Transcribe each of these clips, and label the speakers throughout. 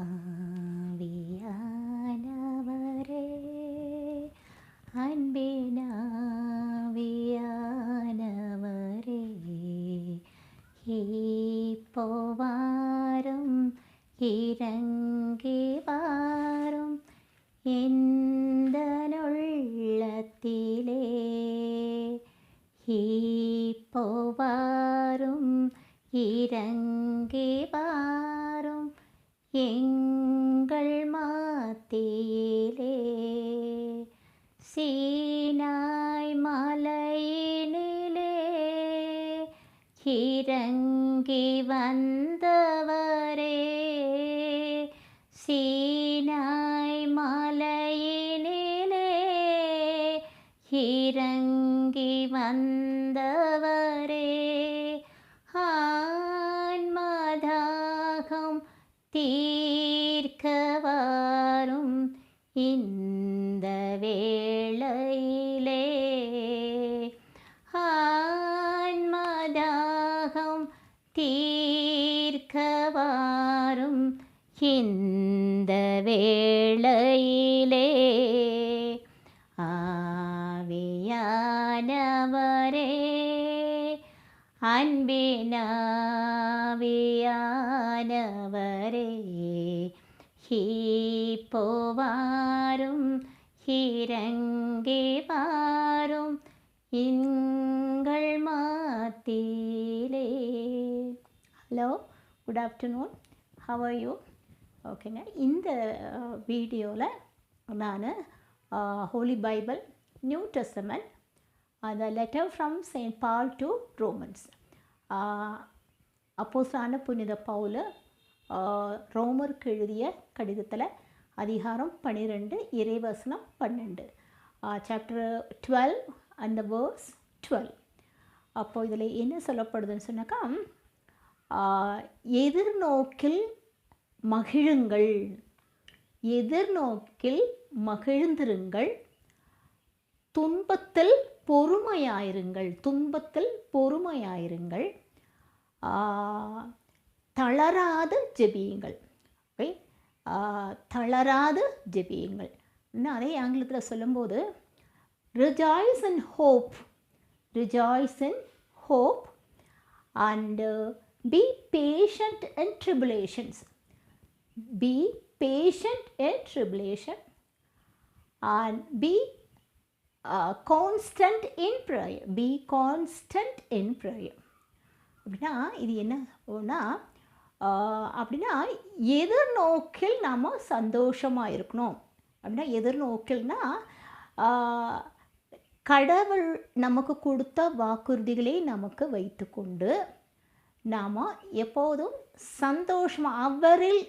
Speaker 1: ஆவியானவரே அன்பினாவியானவரே இப்போவாரும் இறங்கி வாரும் எந்தனுள்ளத்திலே இப்போவாரும் இறங்கி வாரும் எங்கள் மத்தியிலே சீனாய் மலையினிலே இறங்கி வந்தவரே சீனாய் மலையினிலே இறங்கி வந்தவரே ஆன்மதாகம் தீர்க்க வாரும் இந்த வேளையிலே ஆன்மதாகம் தீர்க்க வாரும் இந்த வேளையிலே ஆவியானவரே அன்பினாவியானவரே இப்போவாரும் இறங்கி வாரும் எங்கள் மத்தியிலே. Hello, good afternoon, how are you? ஓகேங்க, இந்த வீடியோவில் நான் holy bible, new testament, the letter from Saint Paul to Romans. அப்போஸ்தலனான புனித பவுல் ரோமருக்கு எழுதிய கடிதத்தில் அதிகாரம் 12 இறைவசனம் 12, சாப்டர் 12 and verse 12. அப்போ இதில் என்ன சொல்லப்படுதுன்னு சொன்னாக்கா, எதிர்நோக்கில் மகிழுங்கள், எதிர்நோக்கில் மகிழ்ந்திருங்கள், துன்பத்தில் பொறுமையாயிருங்கள், துன்பத்தில் பொறுமையாயிருங்கள், தளராது ஜெபியுங்கள். ஓகே, தளராது ஜெபியுங்கள். இன்னும் அதே ஆங்கிலத்தில் சொல்லும்போது rejoice in hope, rejoice in hope and B patient in tribulations, B patient in tribulation and be constant in prayer, be constant in prayer. அப்படின்னா இது என்னன்னா, அப்படின்னா எதிர்நோக்கில் நாம் சந்தோஷமாக இருக்கணும். அப்படின்னா எதிர்நோக்கில்னா கடவுள் நமக்கு கொடுத்த வாக்குறுதிகளை நமக்கு வைத்துக்கொண்டு நாம் எப்போதும் சந்தோஷமாக அவரில்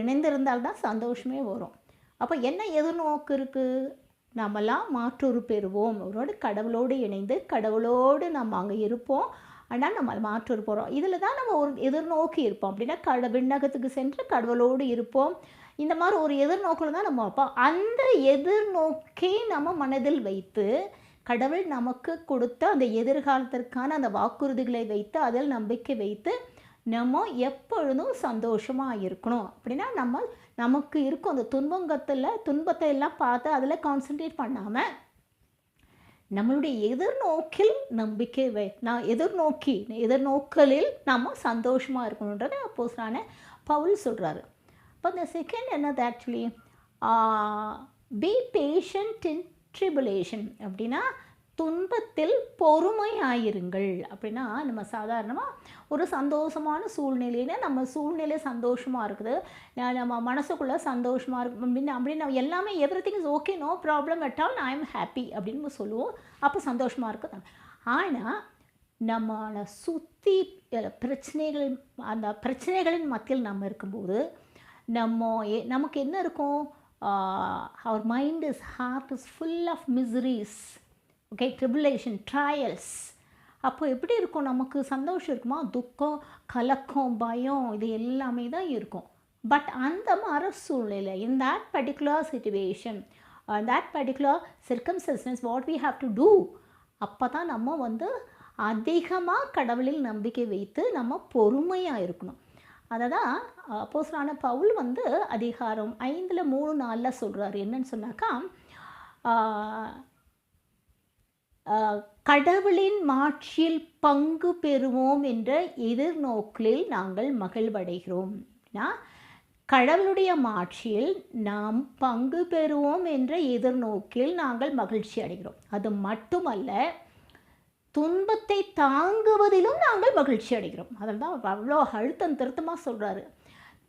Speaker 1: இணைந்திருந்தால்தான் சந்தோஷமே வரும். அப்போ என்ன எதிர்நோக்கு இருக்குது? நம்மெல்லாம் மாற்றொரு பெறுவோம், அவரோடு கடவுளோடு இணைந்து கடவுளோடு நம்ம அங்கே இருப்போம், ஆனால் நம்ம மாற்றொரு போகிறோம். இதில் தான் நம்ம ஒரு எதிர்நோக்கி இருப்போம். அப்படின்னா விண்ணகத்துக்கு சென்று கடவுளோடு இருப்போம். இந்த மாதிரி ஒரு எதிர்நோக்கில் தான் நம்ம வைப்போம். அந்த எதிர்நோக்கை நம்ம மனதில் வைத்து கடவுள் நமக்கு கொடுத்த அந்த எதிர்காலத்திற்கான அந்த வாக்குறுதிகளை வைத்து அதில் நம்பிக்கை வைத்து நம்ம எப்பொழுதும் சந்தோஷமாக இருக்கணும். அப்படின்னா நமக்கு இருக்கும் அந்த துன்பத்தை எல்லாம் பார்த்து அதில் கான்சன்ட்ரேட் பண்ணாமல் நம்மளுடைய எதிர்நோக்கில் நம்பிக்கை எதிர்நோக்கலில் நம்ம சந்தோஷமாக இருக்கணுன்றதை அப்போஸ்தலனான பவுல் சொல்கிறாரு. இப்போ இந்த செகண்ட் என்னது, ஆக்சுவலி பி பேஷண்ட் இன் ட்ரிபுலேஷன். அப்படின்னா துன்பத்தில் பொறுமையாயிருங்கள். அப்படின்னா நம்ம சாதாரணமாக ஒரு சந்தோஷமான சூழ்நிலையில நம்ம சூழ்நிலை சந்தோஷமாக இருக்குது, நம்ம மனசுக்குள்ளே சந்தோஷமாக இருக்கும் அப்படின்னு நம்ம எல்லாமே everything is okay, no problem at all, I am happy அப்படின்னு சொல்லுவோம். அப்போ சந்தோஷமாக இருக்குது. ஆனால் நம்மளை சுற்றி அந்த பிரச்சனைகளின் மத்தியில் நம்ம இருக்கும்போது நமக்கு என்ன இருக்கும், our mind is heart is full of miseries, okay, tribulation, trials. அப்போ எப்படி இருக்கும், நமக்கு சந்தோஷம் இருக்குமா? துக்கம், கலக்கம், பயம், இது எல்லாமே தான் இருக்கும். பட் அந்த மாதிரி சூழ்நிலை, in that particular situation, that particular circumstances, what we have to do, அப்போ தான் நம்ம அதிகமாக கடவுளில் நம்பிக்கை வைத்து நம்ம பொறுமையாக இருக்கணும். அதை தான் அப்போஸ்தலனான பவுல் வந்து அதிகாரம் 5:3-4 சொல்கிறார். என்னன்னு சொன்னாக்கா, கடவுளின் மாட்சியில் பங்கு பெறுவோம் என்ற எதிர்நோக்கில் நாங்கள் மகிழ்வடைகிறோம். கடவுளுடைய மாட்சியில் நாம் பங்கு பெறுவோம் என்ற எதிர்நோக்கில் நாங்கள் மகிழ்ச்சி அடைகிறோம். அது மட்டுமல்ல, துன்பத்தை தாங்குவதிலும் நாங்கள் மகிழ்ச்சி அடைகிறோம். அதில் தான் அவ்வளோ அழுத்தம் திருத்தமாக சொல்கிறாரு.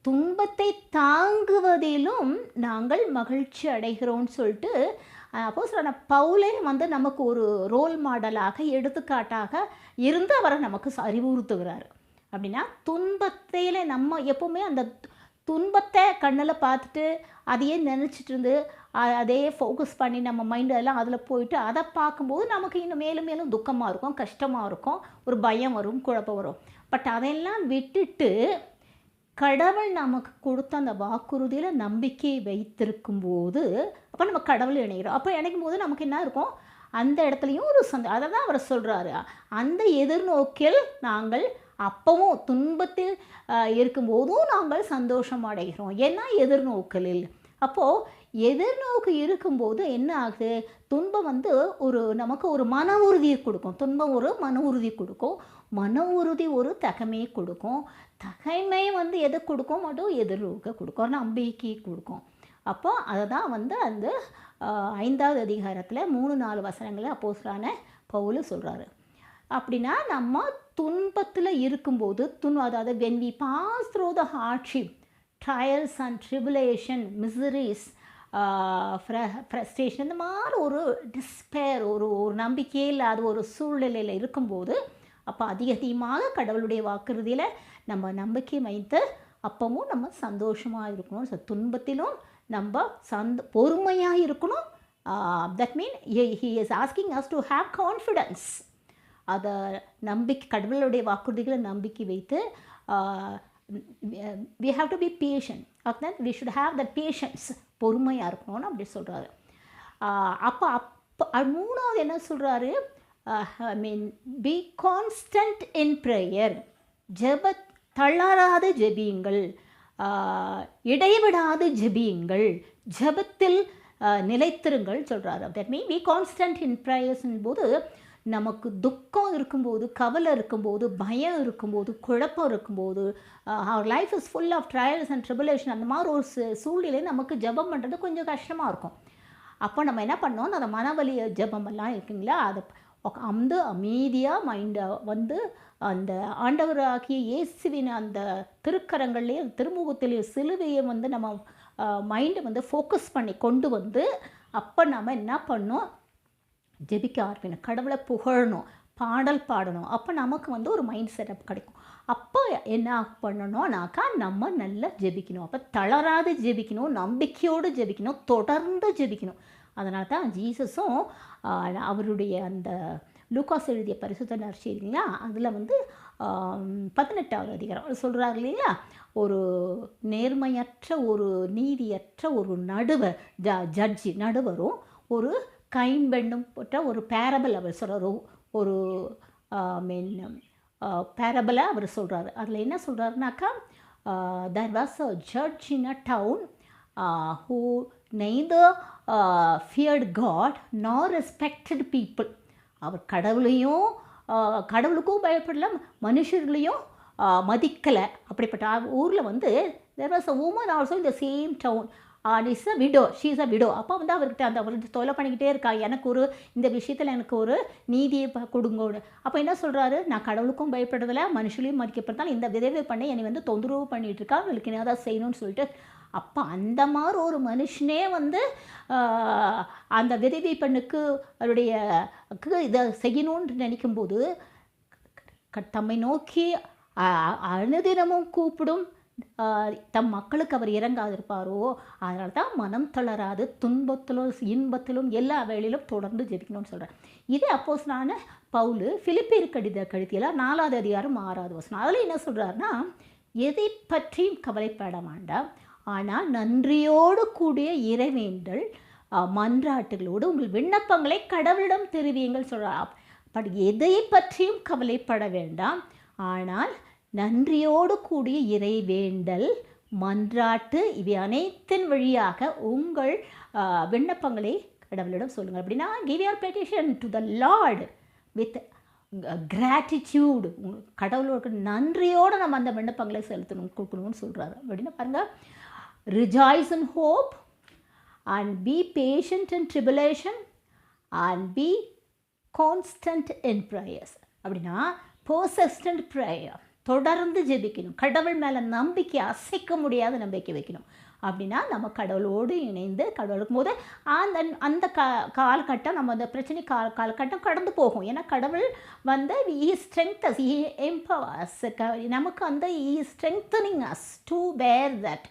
Speaker 1: துன்பத்தை தாங்குவதிலும் நாங்கள் மகிழ்ச்சி அடைகிறோம்னு சொல்லிட்டு அப்போஸ்தலனான பவுலே வந்து நமக்கு ஒரு ரோல் மாடலாக, எடுத்துக்காட்டாக இருந்து அவரை நமக்கு அறிவுறுத்துகிறார். அப்படின்னா துன்பத்தில் நம்ம எப்போவுமே அந்த துன்பத்தை கண்ணில் பார்த்துட்டு அதையே நினச்சிட்டு இருந்து அதே ஃபோக்கஸ் பண்ணி நம்ம மைண்டெல்லாம் அதில் போயிட்டு அதை பார்க்கும்போது நமக்கு இன்னும் மேலும் மேலும் துக்கமாக இருக்கும், கஷ்டமாக இருக்கும், ஒரு பயம் வரும், குழப்பம் வரும். பட் அதையெல்லாம் விட்டுட்டு கடவுள் நமக்கு கொடுத்த அந்த வாக்குறுதியில் நம்பிக்கை வைத்திருக்கும்போது அப்போ நம்ம கடவுள் இணைகிறோம். அப்போ இணைக்கும் போது நமக்கு என்ன இருக்கும், அந்த இடத்துலையும் ஒரு அதை தான் அவர் சொல்கிறாரு. அந்த எதிர்நோக்கில் நாங்கள் அப்பவும் துன்பத்தில் இருக்கும்போதும் நாங்கள் சந்தோஷம் அடைகிறோம். ஏன்னா எதிர்நோக்கலில். அப்போது எதிர்நோக்கு இருக்கும்போது என்ன ஆகுது, துன்பம் வந்து நமக்கு ஒரு மன உறுதியை கொடுக்கும். துன்பம் ஒரு மன உறுதி கொடுக்கும், மன உறுதி ஒரு தகைமையை கொடுக்கும். தகைமை வந்து எதை கொடுக்கும், மட்டும் எதிர்நோக்க கொடுக்கும், நம்பிக்கை கொடுக்கும். அப்போ அதை தான் வந்து அந்த 5வது அதிகாரத்தில் 3-4 வசனங்களில் அப்போஸ்தலனான பவுல் சொல்கிறாரு. அப்படின்னா நம்ம துன்பத்தில் இருக்கும்போது அதாவது when we pass through the hardship, trials and tribulation, miseries, frustration, இந்த மாதிரி ஒரு டிஸ்பேர், ஒரு நம்பிக்கையே இல்லாத ஒரு சூழ்நிலையில் இருக்கும்போது அப்போ அதிகமாக கடவுளுடைய வாக்குறுதியில் நம்ம நம்பிக்கை வைத்து அப்பவும் நம்ம சந்தோஷமாக இருக்கணும். துன்பத்திலும் நம்ம பொறுமையாக இருக்கணும். That mean he is asking us to have confidence. அதை நம்பிக்கை, கடவுளுடைய வாக்குறுதிகளை நம்பிக்கை வைத்து we have to be patient. that we should have that patience. பொறுமையாக இருக்கணும்னு அப்படி சொல்கிறாரு. அப்போ 3வது என்ன சொல்கிறாரு, I mean be constant in prayer. தளராது ஜெபியுங்கள், இடைவிடாது ஜெபியுங்கள், ஜெபத்தில் நிலைத்திருங்கள் சொல்கிறாரு. That mean be constant in prayers போது நமக்கு துக்கம் இருக்கும்போது, கவலை இருக்கும்போது, பயம் இருக்கும்போது, குழப்பம் இருக்கும்போது, our life is full of trials and tribulation, அந்த மாதிரி ஒரு சூழ்நிலை நமக்கு ஜெபம் பண்ணுறது கொஞ்சம் கஷ்டமாக இருக்கும். அப்போ நம்ம என்ன பண்ணோம், அந்த மனவலி ஜெபமெல்லாம் இருக்குங்களா, அதை வந்து அமைதியாக மைண்டை வந்து அந்த ஆண்டவராகிய இயேசுவின் அந்த திருக்கரங்கள்லேயே திருமுகத்திலேயே சிலுவையை வந்து நம்ம மைண்டை வந்து ஃபோக்கஸ் பண்ணி கொண்டு வந்து அப்போ நம்ம என்ன பண்ணோம், ஜெபிக்க ஆரம்பிக்கணும், கடவுளை புகழணும், பாடல் பாடணும். அப்போ நமக்கு வந்து ஒரு மைண்ட் செட்டப் கிடைக்கும். அப்போ என்ன பண்ணணும்னாக்கா நம்ம நல்லா ஜெபிக்கணும். அப்போ தளராது ஜெபிக்கணும், நம்பிக்கையோடு ஜெபிக்கணும், தொடர்ந்து ஜெபிக்கணும். அதனால தான் ஜீசஸும் அவருடைய அந்த லூக்காஸ் எழுதிய பரிசுத்த நற்செய்திங்களா, அதில் வந்து 18வது அதிகாரம் சொல்கிறாரு இல்லைங்களா, ஒரு நேர்மையற்ற, ஒரு நீதியற்ற ஒரு நடுவர், ஜட்ஜி நடுவரும் ஒரு கைம்பெண்ணும் போட்ட ஒரு பேரபிள் அவர் சொல்கிறார். ஒரு பேரபிளை அவர் சொல்கிறாரு. அதில் என்ன சொல்கிறாருனாக்கா, there was a judge in a town who neither feared God nor respected people. அவர் கடவுளுக்கும் பயப்படல, மனுஷர்களையும் மதிக்கலை. அப்படிப்பட்ட ஊரில் வந்து there was a woman also in the same town and is a widow, she is a widow. அப்போ வந்து அவர்கிட்ட அவர் தொலை பண்ணிக்கிட்டே இருக்கா, எனக்கு இந்த விஷயத்தில் எனக்கு ஒரு நீதியை கொடுங்க. அப்போ என்ன சொல்கிறாரு, நான் கடவுளுக்கும் பயப்படுறதில்ல, மனுஷனையும் மதிக்கப்படுறதால இந்த விதவை பண்ணி என்னை வந்து தொந்தரவு பண்ணிகிட்டு இருக்கா, அவளுக்கு என்ன தான் செய்யணும்னு சொல்லிட்டு. அப்போ அந்த மாதிரி ஒரு மனுஷனே வந்து அந்த விதவை பெண்ணுக்கு அவருடைய இதை செய்யணும்னு நினைக்கும்போது தம்மை நோக்கி அனுதினமும் கூப்பிடும் தம் மக்களுக்கு அவர் இறங்காதிருப்பாரோ, அதனால தான் மனம் தளராது துன்பத்திலும் இன்பத்திலும் எல்லா வேளையிலும் தொடர்ந்து ஜெபிக்கணும்னு சொல்கிறார். இதே அப்போஸ்தலனான பவுல் பிலிப்பியருக்கு கடிதத்தில் 4வது அதிகாரம் 6வது வசனம், அதில் என்ன சொல்கிறாருன்னா, எதை பற்றியும் கவலைப்பட வேண்டாம், ஆனால் நன்றியோடு கூடிய இறைவேண்டல் மன்றாட்டுகளோடு உங்கள் விண்ணப்பங்களை கடவுளிடம் தெரிவியுங்கள் சொல்கிறார். பட் எதை பற்றியும் கவலைப்பட வேண்டாம், ஆனால் நன்றியோடு கூடிய இறைவேண்டல், மன்றாட்டு இவை அனைத்தின் வழியாக உங்கள் விண்ணப்பங்களை கடவுளிடம் சொல்லுங்கள். அப்படின்னா give your petition to the Lord with gratitude. கடவுளுக்கு நன்றியோடு நம்ம அந்த விண்ணப்பங்களை கொடுக்கணும்னு சொல்கிறாரு. அப்படின்னா பாருங்கள், rejoice in hope and be patient in tribulation and be constant in prayers. அப்படின்னா persistent prayer, தொடர்ந்து ஜெபிக்கணும். கடவுள் மேலே நம்பிக்கை, அசைக்க முடியாத நம்பிக்கை வைக்கணும். அப்படின்னா நம்ம கடவுளோடு இணைந்து கடவுளுக்கும் போது அந்த காலகட்டம், நம்ம அந்த பிரச்சனை காலகட்டம் கடந்து போகும். ஏன்னா கடவுள் வந்து ஈ ஸ்ட்ரெங்தஸ், ஈ எம்பவர்ஸ், நமக்கு அந்த he strengthening us to bear that,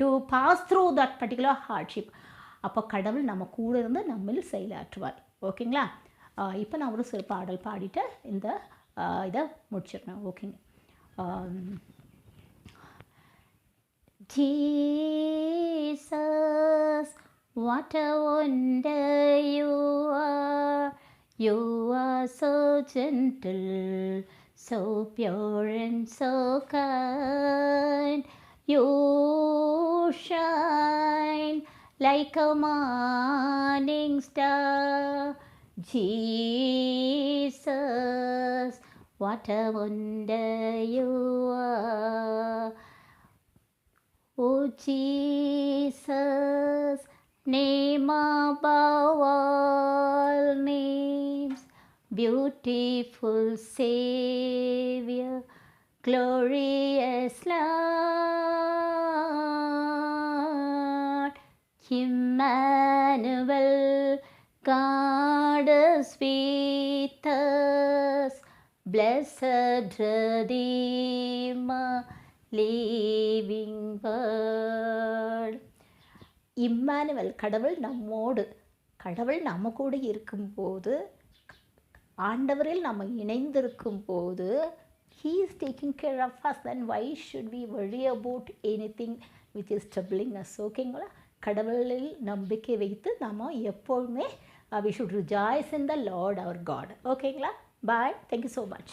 Speaker 1: to pass through that particular hardship. அப்போ கடவுள் நம்ம கூட இருந்து நம்மில் செயலாற்றுவார். ஓகேங்களா? இப்போ நான் ஒரு சிறு பாடல் பாடிட்டு இந்த இதை முடிச்சிடுறேன். ஓகேங்க. Jesus, what a wonder you are. You are so gentle, so pure and so kind. You shine like a morning star. Jesus, what a wonder you are. Oh Jesus, name above all names, beautiful Savior, glorious Lord, Emmanuel, God is with us, blessed Redeemer, living word. இம்மானுவேல், கடவுள் நம்மோடு, கடவுள் நம்ம கூட இருக்கும்போது, ஆண்டவரில் நம்ம இணைந்திருக்கும் போது, he is taking care of us. Then why should we worry about anything which is troubling us? ஓகேங்களா? கடவுளில் நம்பிக்கை வைத்து நம்ம எப்போதுமே we should rejoice in the Lord our God. ஓகேங்களா? Bye. Thank you so much.